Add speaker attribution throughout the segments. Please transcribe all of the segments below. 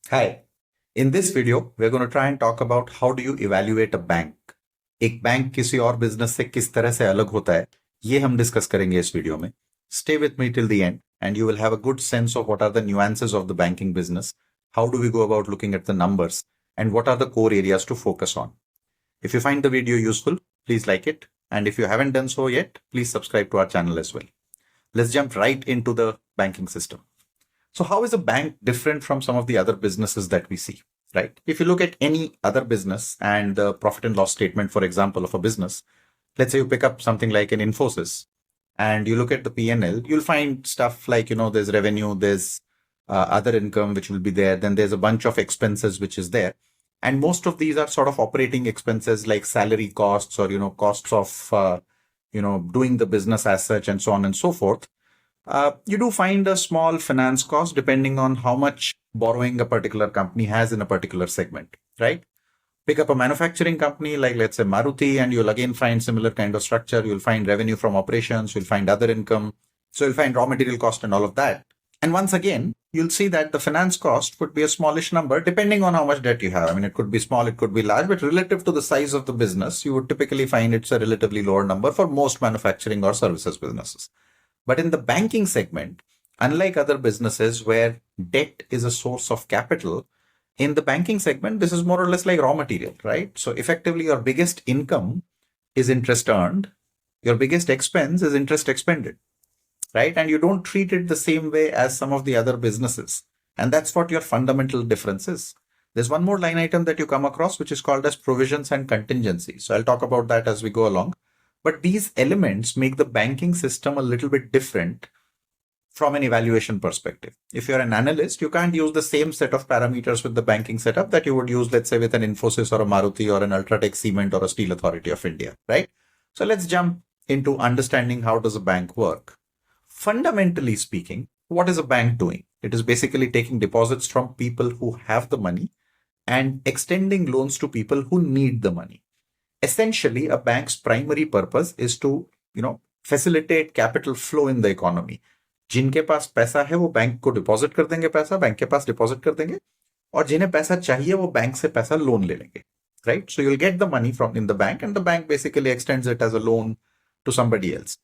Speaker 1: Hi. In this video, we're going to try and talk about how do you evaluate a bank. एक bank किसी और business से किस तरह से अलग होता है, ये हम डिस्कस करेंगे इस वीडियो में. Stay with me till the end and you will have a good sense of what are the nuances of the banking business, how do we go about looking at the numbers, and what are the core areas to focus on. If you find the video useful, please like it, and if you haven't done so yet, please subscribe to our channel as well. Let's jump right into the banking system. So how is a bank different from some of the other businesses that we see, right? If you look at any other business and the profit and loss statement, for example, of a business, let's say you pick up something like an Infosys and you look at the P&L, you'll find stuff like, there's revenue, there's other income, which will be there. Then there's a bunch of expenses, which is there. And most of these are sort of operating expenses like salary costs or, costs of, doing the business as such and so on and so forth. You do find a small finance cost depending on how much borrowing a particular company has in a particular segment, right? Pick up a manufacturing company like, let's say, Maruti, and you'll again find similar kind of structure. You'll find revenue from operations, you'll find other income. So you'll find raw material cost and all of that. And once again, you'll see that the finance cost could be a smallish number depending on how much debt you have. I mean, it could be small, it could be large, but relative to the size of the business, you would typically find it's a relatively lower number for most manufacturing or services businesses. But in the banking segment, unlike other businesses where debt is a source of capital, in the banking segment, this is more or less like raw material, right? So effectively, your biggest income is interest earned. Your biggest expense is interest expended, right? And you don't treat it the same way as some of the other businesses. And that's what your fundamental difference is. There's one more line item that you come across, which is called as provisions and contingencies. So I'll talk about that as we go along. But these elements make the banking system a little bit different from an evaluation perspective. If you're an analyst, you can't use the same set of parameters with the banking setup that you would use, let's say, with an Infosys or a Maruti or an Ultratech Cement or a Steel Authority of India, right? So let's jump into understanding how does a bank work. Fundamentally speaking, what is a bank doing? It is basically taking deposits from people who have the money and extending loans to people who need the money. Essentially, a bank's primary purpose is to, facilitate capital flow in the economy. जिनके पास पैसा है वो bank को deposit कर देंगे, पैसा bank के पास deposit कर देंगे, और जिन्हें पैसा चाहिए वो बैंक से पैसा लोन ले लेंगे, right? So you'll get the money from in the bank and the bank basically extends it as a loan to somebody else.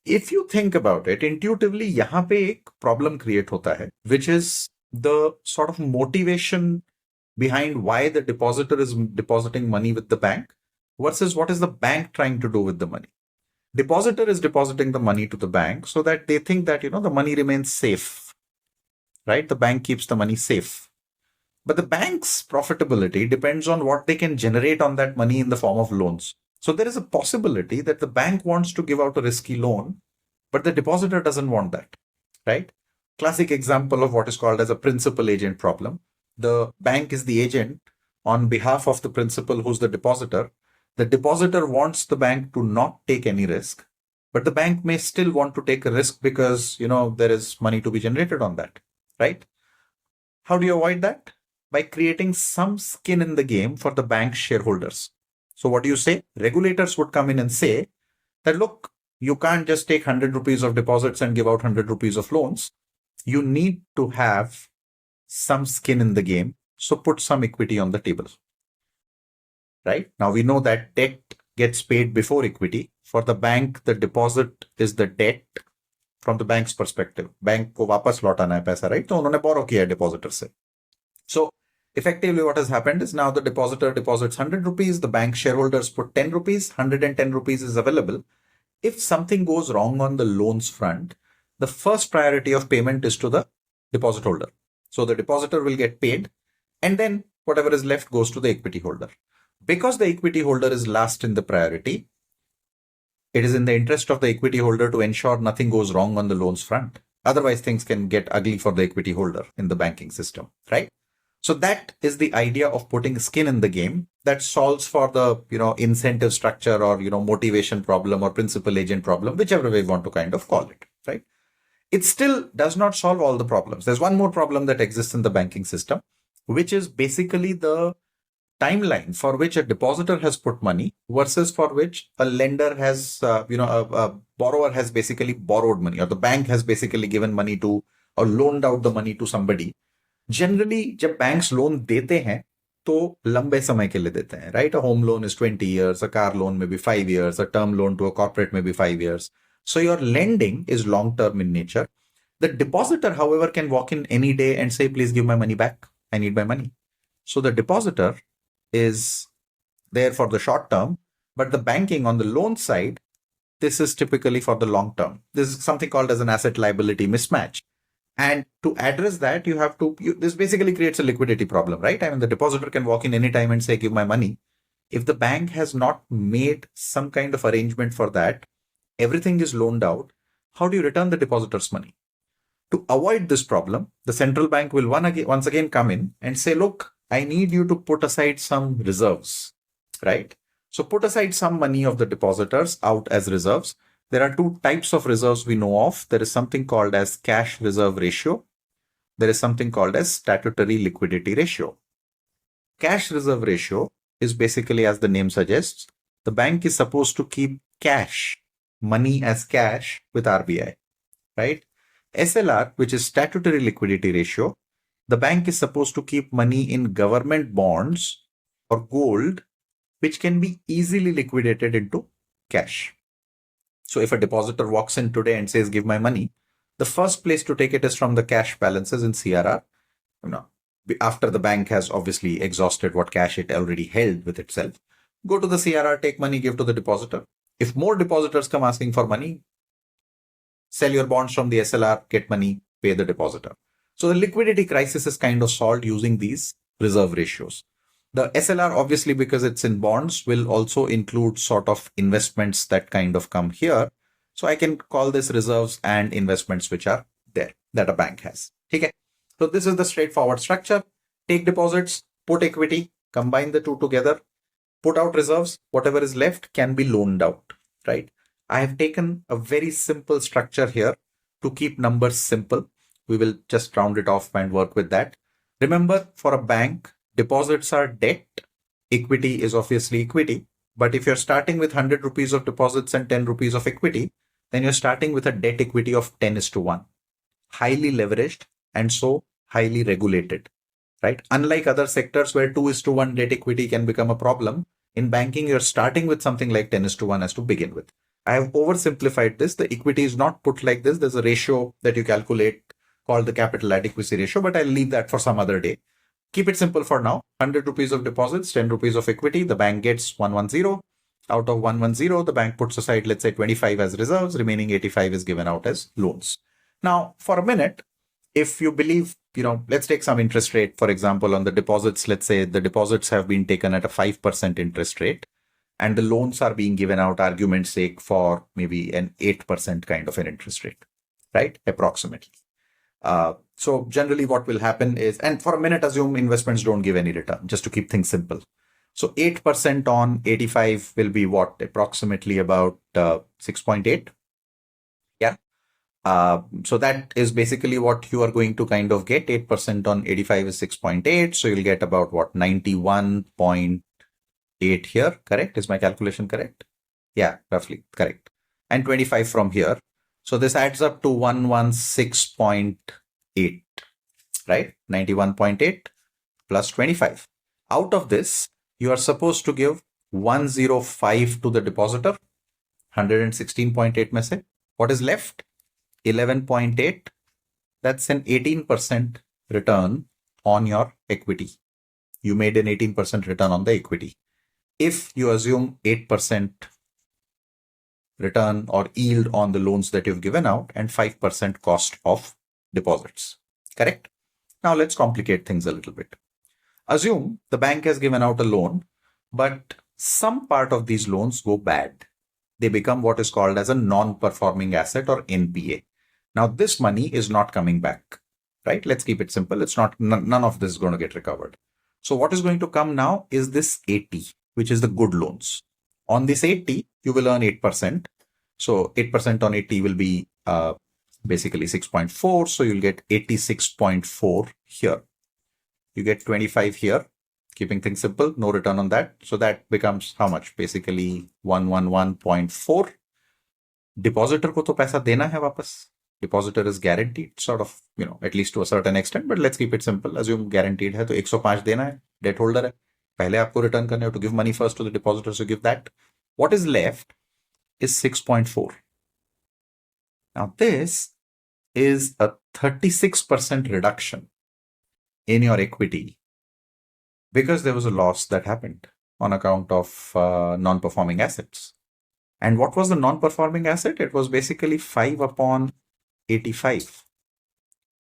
Speaker 1: If you think about it, intuitively यहाँ पे एक problem create होता है, which is the sort of motivation behind why the depositor is depositing money with the bank versus what is the bank trying to do with the money. Depositor is depositing the money to the bank so that they think that, the money remains safe, right? The bank keeps the money safe. But the bank's profitability depends on what they can generate on that money in the form of loans. So there is a possibility that the bank wants to give out a risky loan, but the depositor doesn't want that, right? Classic example of what is called as a principal agent problem. The bank is the agent on behalf of the principal who's the depositor. The depositor wants the bank to not take any risk, but the bank may still want to take a risk because, there is money to be generated on that, right? How do you avoid that? By creating some skin in the game for the bank shareholders. So what do you say? Regulators would come in and say that, look, you can't just take 100 rupees of deposits and give out 100 rupees of loans. You need to have some skin in the game. So put some equity on the table. Right? Now we know that debt gets paid before equity. For the bank, the deposit is the debt from the bank's perspective. Bank को वापस लौटाना है पैसा, right? तो उन्होंने borrow किया है depositor से. So effectively what has happened is now the depositor deposits 100 rupees, the bank shareholders put 10 rupees, 110 rupees is available. If something goes wrong on the loans front, the first priority of payment is to the deposit holder. So the depositor will get paid and then whatever is left goes to the equity holder. Because the equity holder is last in the priority, it is in the interest of the equity holder to ensure nothing goes wrong on the loans front. Otherwise, things can get ugly for the equity holder in the banking system, right? So that is the idea of putting skin in the game that solves for the, incentive structure or, motivation problem or principal agent problem, whichever way you want to kind of call it, right? It still does not solve all the problems. There's one more problem that exists in the banking system, which is basically the timeline for which a depositor has put money versus for which a lender has, a borrower has basically borrowed money, or the bank has basically given money to or loaned out the money to somebody. Generally जब banks loan देते हैं तो लंबे समय के लिए देते हैं, right? A home loan is 20 years, a car loan में भी 5 years, a term loan to a corporate में भी 5 years. So your lending is long term in nature. The depositor, however, can walk in any day and say, please give my money back. I need my money. So the depositor is there for the short term, but the banking on the loan side, this is typically for the long term. This is something called as an asset liability mismatch. And to address that, you have to, this basically creates a liquidity problem, right? I mean, the depositor can walk in anytime and say, give my money. If the bank has not made some kind of arrangement for that, everything is loaned out. How do you return the depositor's money? To avoid this problem, the central bank will once again come in and say, look, I need you to put aside some reserves, right? So put aside some money of the depositors out as reserves. There are two types of reserves we know of. There is something called as cash reserve ratio. There is something called as statutory liquidity ratio. Cash reserve ratio is basically, as the name suggests, the bank is supposed to keep cash, money as cash with RBI, right? SLR, which is statutory liquidity ratio, the bank is supposed to keep money in government bonds or gold, which can be easily liquidated into cash. So if a depositor walks in today and says, give my money, the first place to take it is from the cash balances in CRR. After the bank has obviously exhausted what cash it already held with itself, go to the CRR, take money, give to the depositor. If more depositors come asking for money, sell your bonds from the SLR, get money, pay the depositor. So the liquidity crisis is kind of solved using these reserve ratios. The SLR, obviously, because it's in bonds, will also include sort of investments that kind of come here. So I can call this reserves and investments which are there that a bank has. Okay. So this is the straightforward structure. Take deposits, put equity, combine the two together, put out reserves, whatever is left can be loaned out, right? I have taken a very simple structure here to keep numbers simple. We will just round it off and work with that. Remember, for a bank, deposits are debt. Equity is obviously equity. But if you're starting with 100 rupees of deposits and 10 rupees of equity, then you're starting with a debt equity of 10:1. Highly leveraged and so highly regulated, right? Unlike other sectors where 2:1 debt equity can become a problem, in banking, you're starting with something like 10:1 as to begin with. I have oversimplified this. The equity is not put like this. There's a ratio that you calculate called the capital adequacy ratio, but I'll leave that for some other day. Keep it simple for now. 100 rupees of deposits, 10 rupees of equity. The bank gets 110. Out of 110, the bank puts aside, let's say, 25 as reserves. Remaining 85 is given out as loans. Now, for a minute, if you believe, let's take some interest rate, for example, on the deposits. Let's say the deposits have been taken at a 5% interest rate and the loans are being given out, argument's sake, for maybe an 8% kind of an interest rate, right? Approximately. So generally what will happen is, and for a minute, assume investments don't give any return, just to keep things simple. So 8% on 85 will be what? Approximately about 6.8. Yeah. So that is basically what you are going to kind of get. 8% on 85 is 6.8. So you'll get about what? 91.8 here. Correct? Is my calculation correct? Yeah, roughly correct. And 25 from here. So this adds up to 116.8, right? 91.8 plus 25. Out of this, you are supposed to give 105 to the depositor, 116.8 में से. What is left? 11.8. That's an 18% return on your equity. You made an 18% return on the equity. If you assume 8% return or yield on the loans that you've given out and 5% cost of deposits. Correct? Now let's complicate things a little bit. Assume the bank has given out a loan, but some part of these loans go bad. They become what is called as a non-performing asset or NPA. Now this money is not coming back, right? Let's keep it simple. It's not, none of this is going to get recovered. So what is going to come now is this 80, which is the good loans. On this 80, you will earn 8%. So 8% on 80 will be basically 6.4. So you'll get 86.4 here. You get 25 here, keeping things simple, no return on that. So that becomes how much? Basically 111.4. Depositor को तो पैसा देना है वापस. Depositor is guaranteed, sort of, at least to a certain extent, but let's keep it simple. Assume guaranteed है तो 105 देना है, debt holder है, पहले आपको return करने हो, to give money first to the depositor, so give that. What is left is 6.4. Now this is a 36% reduction in your equity because there was a loss that happened on account of non-performing assets. And what was the non-performing asset? It was basically 5 upon 85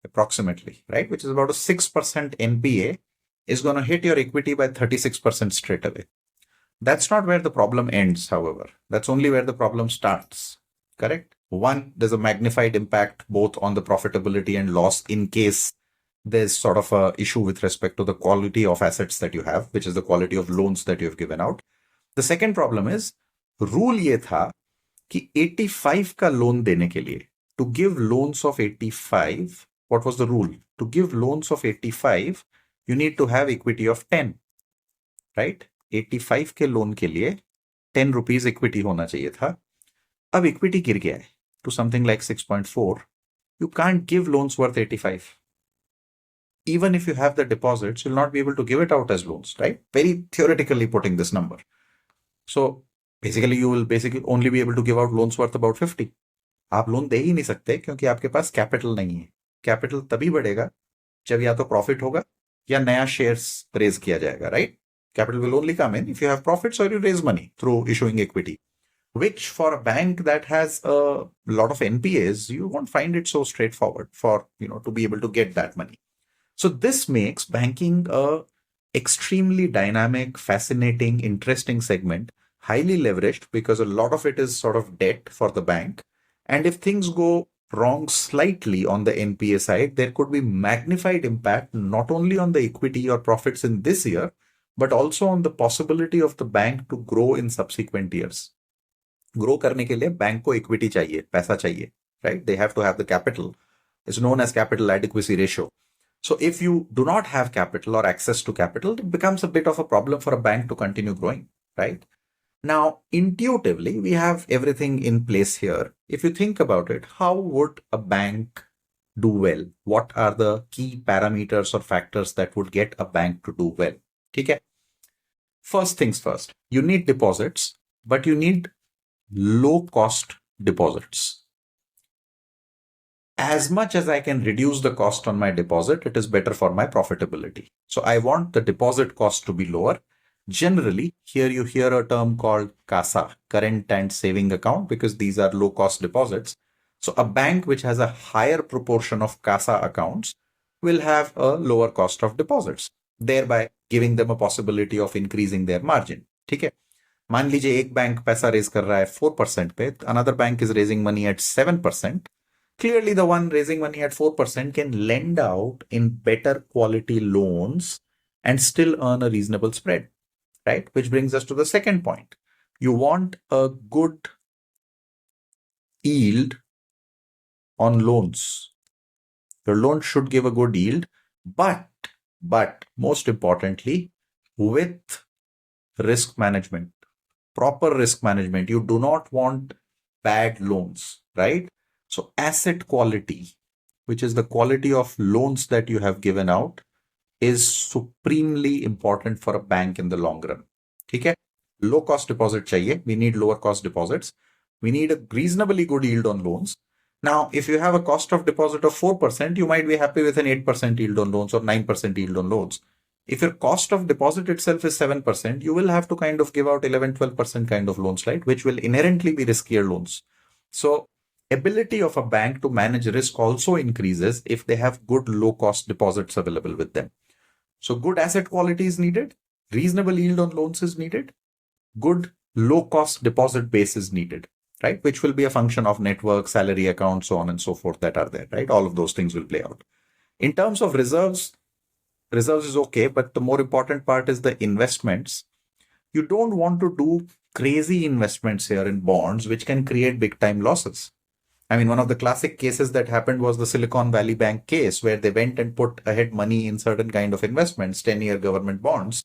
Speaker 1: approximately, right? Which is about a 6% NPA is going to hit your equity by 36% straight away. That's not where the problem ends, however. That's only where the problem starts, correct? One, there's a magnified impact both on the profitability and loss in case there's sort of a issue with respect to the quality of assets that you have, which is the quality of loans that you have given out. The second problem is, rule ये था कि 85 का loan देने के लिए, to give loans of 85, what was the rule? To give loans of 85, you need to have equity of 10, right? 85 के loan के लिए 10 rupees equity होना चाहिए था. अब equity गिर गया है to something like 6.4. You can't give loans worth 85. Even if you have the deposits, you'll not be able to give it out as loans, right? Very theoretically putting this number. So basically, you will only be able to give out loans worth about 50. आप loan दे ही नहीं सकते क्योंकि आपके पास capital नहीं है. Capital तभी बढ़ेगा जब या तो प्रॉफिट होगा या नया शेयर्स रेज किया जाएगा, right? Capital will only come in if you have profits or you raise money through issuing equity, which for a bank that has a lot of NPAs, you won't find it so straightforward for, to be able to get that money. So this makes banking a extremely dynamic, fascinating, interesting segment, highly leveraged because a lot of it is sort of debt for the bank. And if things go wrong slightly on the NPA side, there could be magnified impact not only on the equity or profits in this year, but also on the possibility of the bank to grow in subsequent years. Grow करने के लिए bank को equity चाहिए, पैसा चाहिए, right? They have to have the capital. It's known as capital adequacy ratio. So if you do not have capital or access to capital, it becomes a bit of a problem for a bank to continue growing, right? Now, intuitively, we have everything in place here. If you think about it, how would a bank do well? What are the key parameters or factors that would get a bank to do well? Okay. First things first, you need deposits, but you need low cost deposits. As much as I can reduce the cost on my deposit, it is better for my profitability. So I want the deposit cost to be lower. Generally, here you hear a term called CASA, current and saving account, because these are low cost deposits. So a bank which has a higher proportion of CASA accounts will have a lower cost of deposits, thereby giving them a possibility of increasing their margin. ठीक है, मान लीजिए एक bank पैसा raise कर रहा है 4% पे, another bank is raising money at 7%. Clearly, the one raising money at 4% can lend out in better quality loans and still earn a reasonable spread, right? Which brings us to the second point. You want a good yield on loans. Your loan should give a good yield, but most importantly, with risk management, proper risk management. You do not want bad loans, right? So asset quality, which is the quality of loans that you have given out, is supremely important for a bank in the long run. Okay? Low cost deposit chahiye. We need lower cost deposits. We need a reasonably good yield on loans. Now, if you have a cost of deposit of 4%, you might be happy with an 8% yield on loans or 9% yield on loans. If your cost of deposit itself is 7%, you will have to kind of give out 11-12% kind of loans, right? Which will inherently be riskier loans. So ability of a bank to manage risk also increases if they have good low cost deposits available with them. So good asset quality is needed. Reasonable yield on loans is needed. Good low cost deposit base is needed, right? Which will be a function of network, salary account, so on and so forth that are there, right? All of those things will play out. In terms of reserves is okay, but the more important part is the investments. You don't want to do crazy investments here in bonds, which can create big time losses. I mean, one of the classic cases that happened was the Silicon Valley Bank case, where they went and put ahead money in certain kind of investments, 10-year government bonds.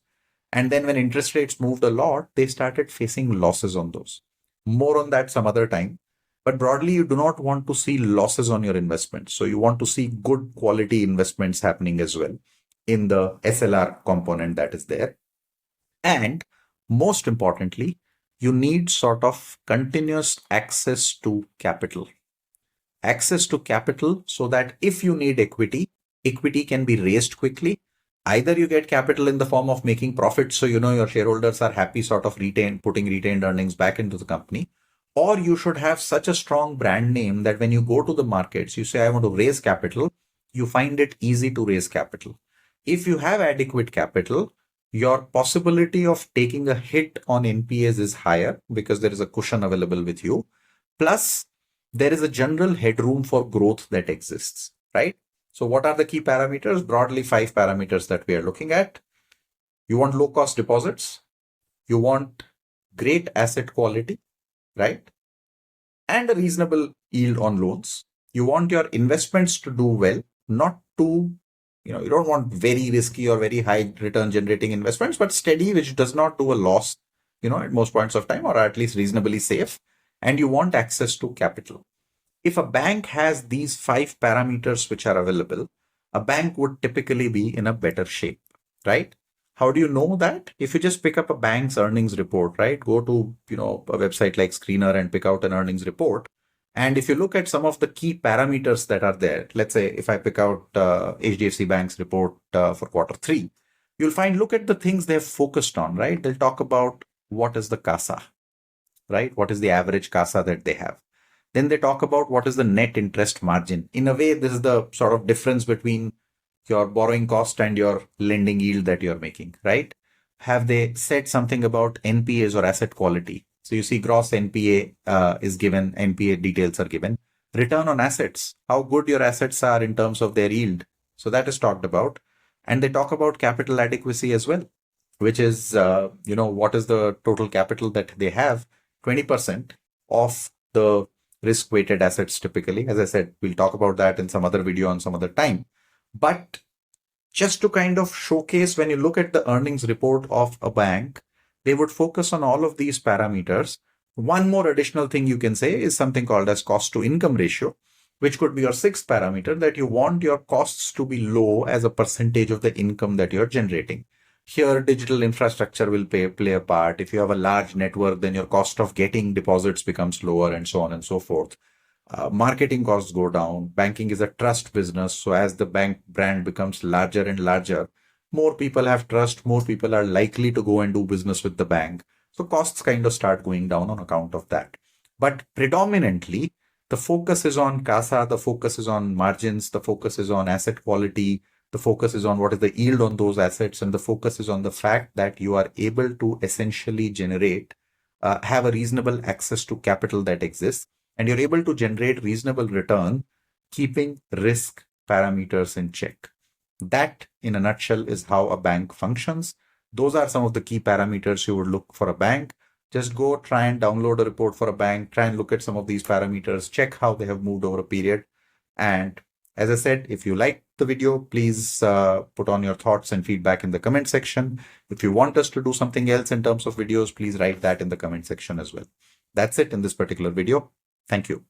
Speaker 1: And then when interest rates moved a lot, they started facing losses on those. More on that some other time. But broadly, you do not want to see losses on your investments. So you want to see good quality investments happening as well in the SLR component that is there. And most importantly, you need sort of continuous access to capital. Access to capital so that if you need equity, equity can be raised quickly. Either you get capital in the form of making profits, so you know your shareholders are happy sort of putting retained earnings back into the company, or you should have such a strong brand name that when you go to the markets, you say, I want to raise capital, you find it easy to raise capital. If you have adequate capital, your possibility of taking a hit on NPAs is higher because there is a cushion available with you. Plus, there is a general headroom for growth that exists, right? So what are the key parameters? Broadly, 5 parameters that we are looking at. You want low cost deposits. You want great asset quality, right? And a reasonable yield on loans. You want your investments to do well, not too, you don't want very risky or very high return generating investments, but steady, which does not do a loss, at most points of time, or at least reasonably safe. And you want access to capital. If a bank has these 5 parameters which are available, a bank would typically be in a better shape, right? How do you know that? If you just pick up a bank's earnings report, right? Go to, a website like Screener and pick out an earnings report. And if you look at some of the key parameters that are there, let's say if I pick out HDFC Bank's report for Q3, you'll find, look at the things they've focused on, right? They'll talk about what is the CASA, right? What is the average CASA that they have? Then they talk about what is the net interest margin. In a way, this is the sort of difference between your borrowing cost and your lending yield that you're making, right? Have they said something about NPAs or asset quality? So you see gross NPA is given, NPA details are given. Return on assets, how good your assets are in terms of their yield. So that is talked about. And they talk about capital adequacy as well, which is, what is the total capital that they have? 20% of the risk-weighted assets typically. As I said, we'll talk about that in some other video on some other time. But just to kind of showcase, when you look at the earnings report of a bank, they would focus on all of these parameters. One more additional thing you can say is something called as cost to income ratio, which could be your 6th parameter, that you want your costs to be low as a percentage of the income that you're generating. Here, digital infrastructure will play a part. If you have a large network, then your cost of getting deposits becomes lower, and so on and so forth. Marketing costs go down. Banking is a trust business. So as the bank brand becomes larger and larger, more people have trust, more people are likely to go and do business with the bank. So costs kind of start going down on account of that. But predominantly, the focus is on CASA, the focus is on margins, the focus is on asset quality, the focus is on what is the yield on those assets, and the focus is on the fact that you are able to essentially generate, have a reasonable access to capital that exists, and you're able to generate reasonable return, keeping risk parameters in check. That, in a nutshell, is how a bank functions. Those are some of the key parameters you would look for a bank. Just go try and download a report for a bank, try and look at some of these parameters, check how they have moved over a period. And as I said, if you like the video, please put on your thoughts and feedback in the comment section. If you want us to do something else in terms of videos, please write that in the comment section as well. That's it in this particular video. Thank you.